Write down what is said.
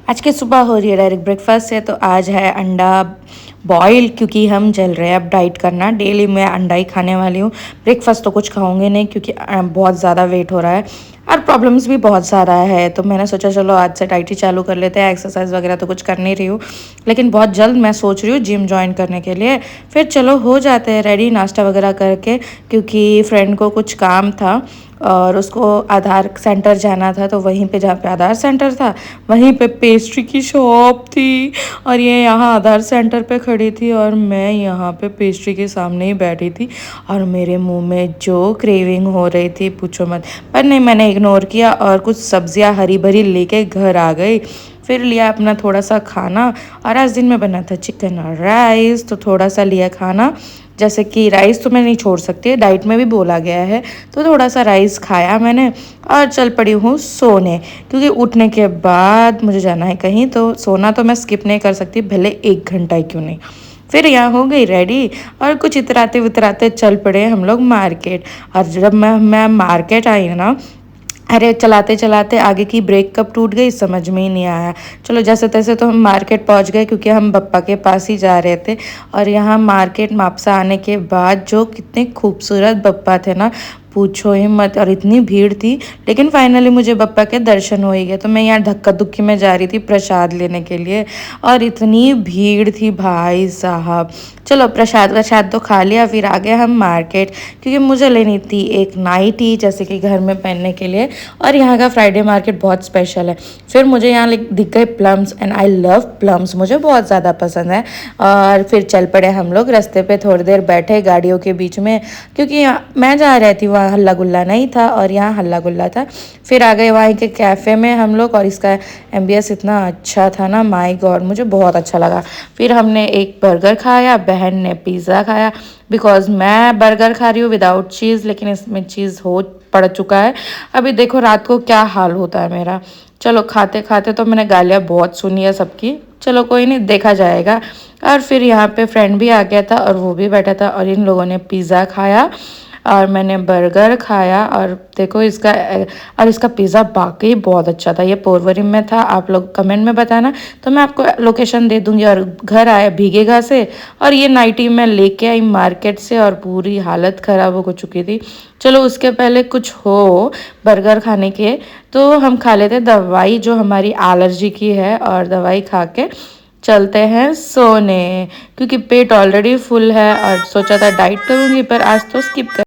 आज की सुबह हो रही है डायरेक्ट ब्रेकफास्ट से, तो आज है अंडा बॉयल, क्योंकि हम चल रहे हैं अब डाइट करना। डेली मैं अंडा ही खाने वाली हूँ। ब्रेकफास्ट तो कुछ खाऊंगी नहीं क्योंकि बहुत ज़्यादा वेट हो रहा है और प्रॉब्लम्स भी बहुत सारा है। तो मैंने सोचा चलो आज से डाइट ही चालू कर लेते हैं। एक्सरसाइज वगैरह तो कुछ कर नहीं रही हूँ, लेकिन बहुत जल्द मैं सोच रही हूँ जिम ज्वाइन करने के लिए। फिर चलो हो जाते हैं रेडी नाश्ता वगैरह करके, क्योंकि फ्रेंड को कुछ काम था और उसको आधार सेंटर जाना था। तो वहीं पे जहाँ पे आधार सेंटर था वहीं पे पेस्ट्री की शॉप थी, और ये यहाँ आधार सेंटर पे खड़ी थी और मैं यहाँ पे पेस्ट्री के सामने ही बैठी थी। और मेरे मुंह में जो क्रेविंग हो रही थी पूछो मत। पर नहीं, मैंने इग्नोर किया और कुछ सब्जियाँ हरी भरी लेके घर आ गई। फिर लिया अपना थोड़ा सा खाना, और आज दिन में बना था चिकन और राइस, तो थोड़ा सा लिया खाना। जैसे कि राइस तो मैं नहीं छोड़ सकती, डाइट में भी बोला गया है, तो थोड़ा सा राइस खाया मैंने और चल पड़ी हूँ सोने। क्योंकि उठने के बाद मुझे जाना है कहीं, तो सोना तो मैं स्किप नहीं कर सकती, भले 1 घंटा ही क्यों नहीं। फिर यहाँ हो गई रेडी और कुछ इतराते वितराते चल पड़े हम लोग मार्केट। और जब मैं मार्केट आई ना, अरे चलाते चलाते आगे की ब्रेक कब टूट गई समझ में ही नहीं आया। चलो जैसे तैसे तो हम मार्केट पहुंच गए, क्योंकि हम बप्पा के पास ही जा रहे थे। और यहाँ मार्केट मापसा आने के बाद जो कितने खूबसूरत बप्पा थे ना, पूछो ही मत। और इतनी भीड़ थी, लेकिन फाइनली मुझे बप्पा के दर्शन हो ही गए। तो मैं यहाँ धक्का धुक्की में जा रही थी प्रसाद लेने के लिए, और इतनी भीड़ थी भाई साहब। चलो प्रसाद वसाद तो खा लिया, फिर आ गए हम मार्केट, क्योंकि मुझे लेनी थी एक नाइटी जैसे कि घर में पहनने के लिए। और यहाँ का फ्राइडे मार्केट बहुत स्पेशल है। फिर मुझे यहाँ दिख गए plums, and I love plums, मुझे बहुत ज़्यादा पसंद है। और फिर चल पड़े हम लोग रास्ते पे, थोड़ी देर बैठे गाड़ियों के बीच में, क्योंकि मैं जहाँ रहती वहाँ हल्ला गुल्ला नहीं था और यहाँ हल्ला गुल्ला था। फिर आ गए वहाँ के कैफ़े में हम लोग, और इसका एम्बियंस इतना अच्छा था ना, माय गॉड मुझे बहुत अच्छा लगा। फिर हमने एक बर्गर खाया, बहन ने पिज़्ज़ा खाया। बिकॉज मैं बर्गर खा रही हूँ विदाउट चीज़, लेकिन इसमें चीज़ हो पड़ चुका है। अभी देखो रात को क्या हाल होता है मेरा। चलो खाते खाते तो मैंने गालियाँ बहुत सुनी है सबकी, चलो कोई नहीं, देखा जाएगा। और फिर यहाँ पे फ्रेंड भी आ गया था और वो भी बैठा था, और इन लोगों ने पिज़्ज़ा खाया और मैंने बर्गर खाया। और देखो इसका पिज़्ज़ा वाकई बहुत अच्छा था। ये पोरवरिम में था, आप लोग कमेंट में बताना तो मैं आपको लोकेशन दे दूँगी। और घर आया भीगेगा से, और ये नाइटी मैं लेके आई मार्केट से और पूरी हालत ख़राब हो चुकी थी। चलो उसके पहले कुछ हो बर्गर खाने के, तो हम खा लेते दवाई जो हमारी एलर्जी की है, और दवाई खा के चलते हैं सोने, क्योंकि पेट ऑलरेडी फुल है। और सोचा था डाइट करूँगी, पर आज तो स्किप कर